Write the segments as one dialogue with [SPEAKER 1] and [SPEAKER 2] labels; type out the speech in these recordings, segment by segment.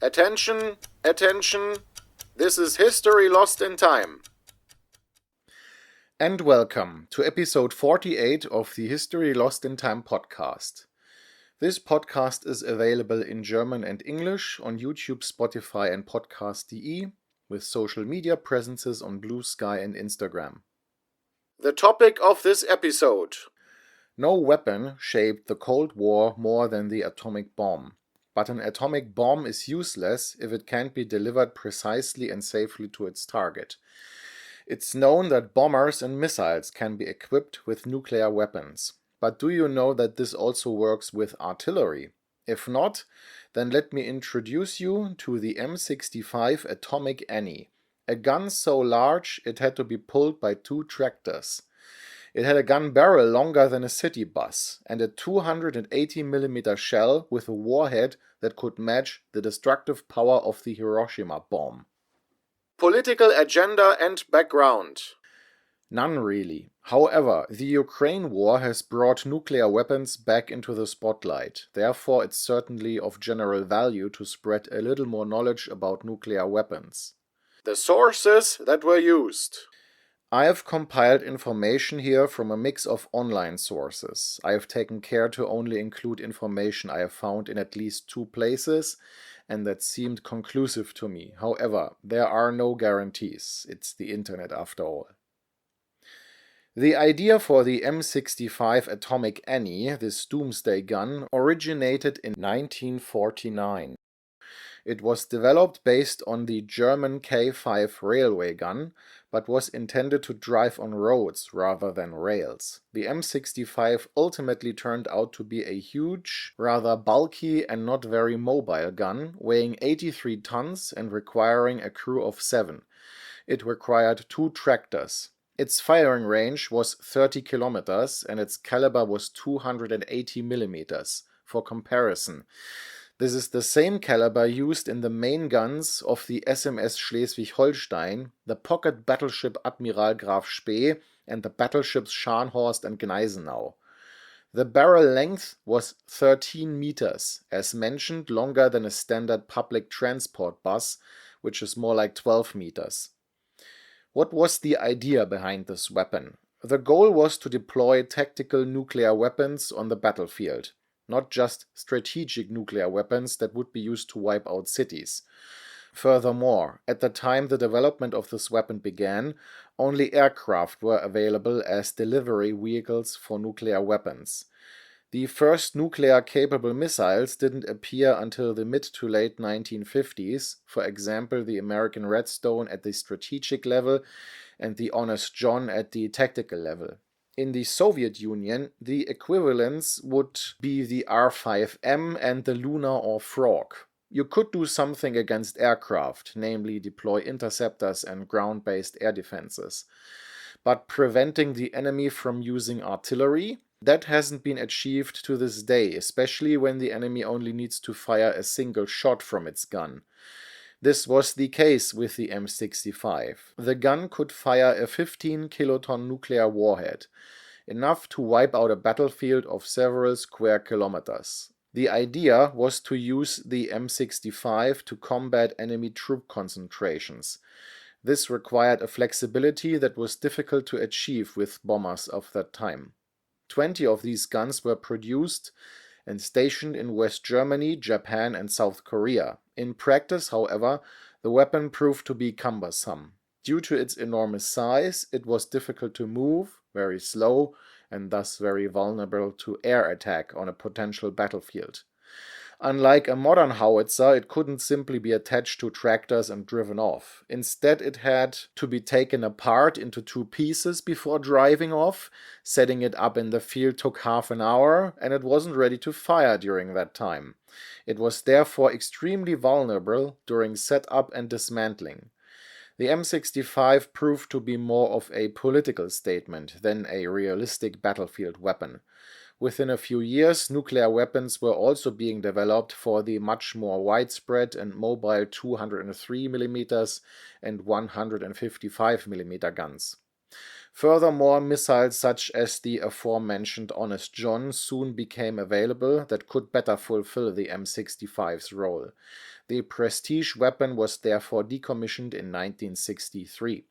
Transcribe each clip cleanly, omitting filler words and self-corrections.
[SPEAKER 1] Attention, attention, this is History Lost in Time. And welcome to episode 48 of the History Lost in Time podcast. This podcast is available in German and English on YouTube, Spotify and Podcast.de, with social media presences on Blue Sky and Instagram. The topic of this episode: no weapon shaped the Cold War more than the atomic bomb. But an atomic bomb is useless if it can't be delivered precisely and safely to its target. It's known that bombers and missiles can be equipped with nuclear weapons. But do you know that this also works with artillery? If not, then let me introduce you to the M65 Atomic Annie, a gun so large it had to be pulled by 2 tractors. It had a gun barrel longer than a city bus and a 280mm shell with a warhead that could match the destructive power of the Hiroshima bomb. Political agenda and background. None really. However, the Ukraine war has brought nuclear weapons back into the spotlight. Therefore, it's certainly of general value to spread a little more knowledge about nuclear weapons. The sources that were used. I have compiled information here from a mix of online sources. I have taken care to only include information I have found in at least 2 places, and that seemed conclusive to me. However, there are no guarantees. It's the internet after all. The idea for the M65 Atomic Annie, this doomsday gun, originated in 1949. It was developed based on the German K5 railway gun, but was intended to drive on roads rather than rails. The M65 ultimately turned out to be a huge, rather bulky and not very mobile gun, weighing 83 tons and requiring a crew of 7. It required 2 tractors. Its firing range was 30 kilometers and its caliber was 280 millimeters. For comparison, this is the same caliber used in the main guns of the SMS Schleswig-Holstein, the pocket battleship Admiral Graf Spee, and the battleships Scharnhorst and Gneisenau. The barrel length was 13 meters, as mentioned, longer than a standard public transport bus, which is more like 12 meters. What was the idea behind this weapon? The goal was to deploy tactical nuclear weapons on the battlefield. Not just strategic nuclear weapons that would be used to wipe out cities. Furthermore, at the time the development of this weapon began, only aircraft were available as delivery vehicles for nuclear weapons. The first nuclear-capable missiles didn't appear until the mid to late 1950s, for example the American Redstone at the strategic level and the Honest John at the tactical level. In the Soviet Union, the equivalents would be the R-5M and the Luna or Frog. You could do something against aircraft, namely deploy interceptors and ground-based air defenses. But preventing the enemy from using artillery, that hasn't been achieved to this day, especially when the enemy only needs to fire a single shot from its gun. This was the case with the M65. The gun could fire a 15-kiloton nuclear warhead, enough to wipe out a battlefield of several square kilometers. The idea was to use the M65 to combat enemy troop concentrations. This required a flexibility that was difficult to achieve with bombers of that time. 20 of these guns were produced and stationed in West Germany, Japan and South Korea. In practice, however, the weapon proved to be cumbersome. Due to its enormous size, it was difficult to move, very slow, and thus very vulnerable to air attack on a potential battlefield. Unlike a modern howitzer, it couldn't simply be attached to tractors and driven off. Instead, it had to be taken apart into 2 pieces before driving off. Setting it up in the field took half an hour, and it wasn't ready to fire during that time. It was therefore extremely vulnerable during setup and dismantling. The M65 proved to be more of a political statement than a realistic battlefield weapon. Within a few years, nuclear weapons were also being developed for the much more widespread and mobile 203mm and 155mm guns. Furthermore, missiles such as the aforementioned Honest John soon became available that could better fulfill the M65's role. The prestige weapon was therefore decommissioned in 1963.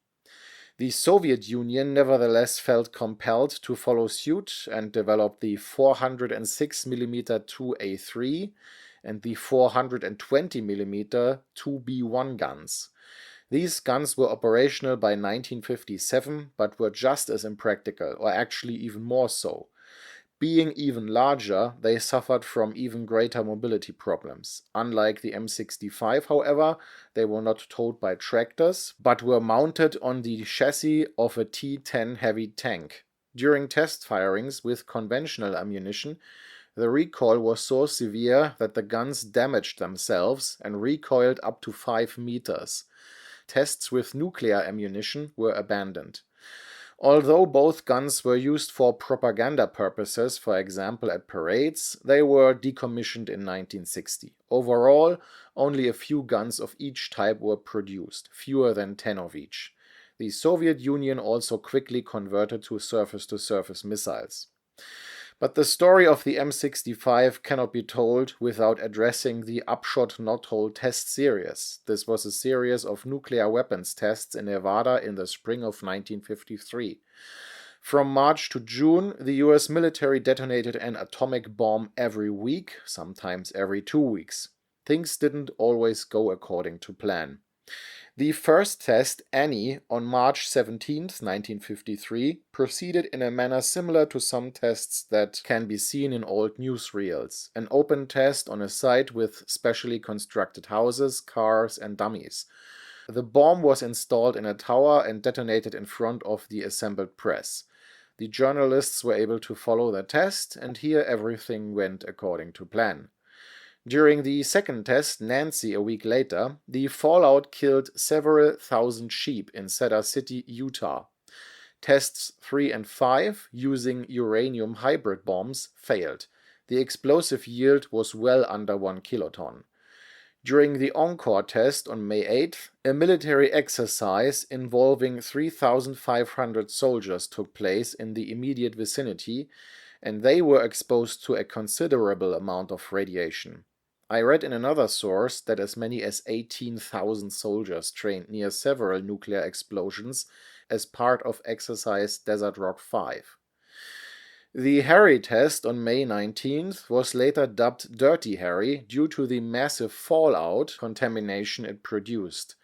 [SPEAKER 1] The Soviet Union nevertheless felt compelled to follow suit and developed the 406mm 2A3 and the 420mm 2B1 guns. These guns were operational by 1957, but were just as impractical, or actually even more so. Being even larger, they suffered from even greater mobility problems. Unlike the M65, however, they were not towed by tractors, but were mounted on the chassis of a T-10 heavy tank. During test firings with conventional ammunition, the recoil was so severe that the guns damaged themselves and recoiled up to 5 meters. Tests with nuclear ammunition were abandoned. Although both guns were used for propaganda purposes, for example at parades, they were decommissioned in 1960. Overall, only a few guns of each type were produced, fewer than 10 of each. The Soviet Union also quickly converted to surface-to-surface missiles. But the story of the M65 cannot be told without addressing the Upshot Knothole test series. This was a series of nuclear weapons tests in Nevada in the spring of 1953. From March to June, the US military detonated an atomic bomb every week, sometimes every 2 weeks. Things didn't always go according to plan. The first test, Annie, on March 17, 1953, proceeded in a manner similar to some tests that can be seen in old newsreels. An open test on a site with specially constructed houses, cars, and dummies. The bomb was installed in a tower and detonated in front of the assembled press. The journalists were able to follow the test, and here everything went according to plan. During the second test, Nancy, a week later, the fallout killed several thousand sheep in Cedar City, Utah. Tests 3 and 5, using uranium hybrid bombs, failed. The explosive yield was well under 1 kiloton. During the Encore test on May 8th, a military exercise involving 3,500 soldiers took place in the immediate vicinity, and they were exposed to a considerable amount of radiation. I read in another source that as many as 18,000 soldiers trained near several nuclear explosions as part of exercise Desert Rock 5. The Harry test on May 19th was later dubbed Dirty Harry due to the massive fallout contamination it produced.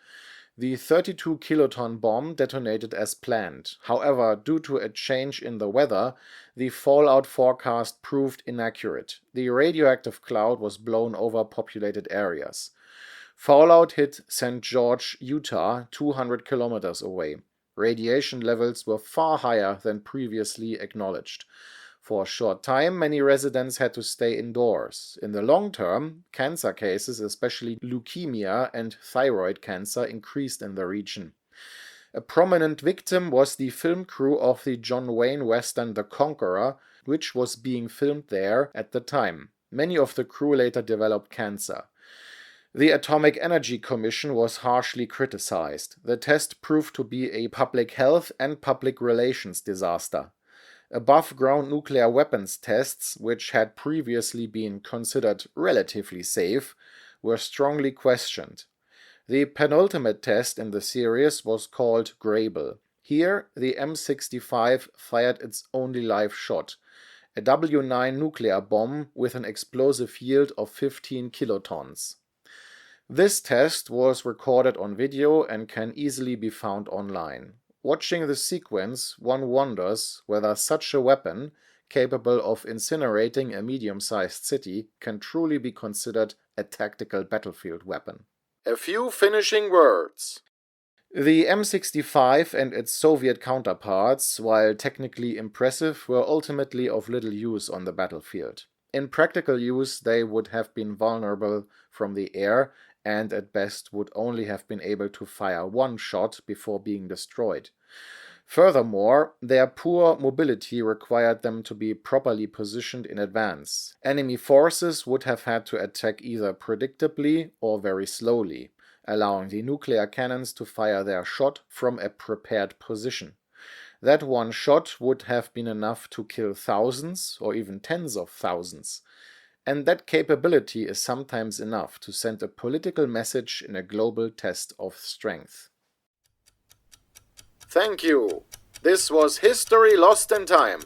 [SPEAKER 1] The 32 kiloton bomb detonated as planned. However, due to a change in the weather, the fallout forecast proved inaccurate. The radioactive cloud was blown over populated areas. Fallout hit St. George, Utah, 200 kilometers away. Radiation levels were far higher than previously acknowledged. For a short time, many residents had to stay indoors. In the long term, cancer cases, especially leukemia and thyroid cancer, increased in the region. A prominent victim was the film crew of the John Wayne western The Conqueror, which was being filmed there at the time. Many of the crew later developed cancer. The Atomic Energy Commission was harshly criticized. The test proved to be a public health and public relations disaster. Above-ground nuclear weapons tests, which had previously been considered relatively safe, were strongly questioned. The penultimate test in the series was called Grable. Here, the M65 fired its only live shot, a W9 nuclear bomb with an explosive yield of 15 kilotons. This test was recorded on video and can easily be found online. Watching the sequence, one wonders whether such a weapon, capable of incinerating a medium-sized city, can truly be considered a tactical battlefield weapon. A few finishing words. The M65 and its Soviet counterparts, while technically impressive, were ultimately of little use on the battlefield. In practical use, they would have been vulnerable from the air and at best would only have been able to fire one shot before being destroyed. Furthermore, their poor mobility required them to be properly positioned in advance. Enemy forces would have had to attack either predictably or very slowly, allowing the nuclear cannons to fire their shot from a prepared position. That one shot would have been enough to kill thousands or even tens of thousands. And that capability is sometimes enough to send a political message in a global test of strength. Thank you. This was History Lost in Time.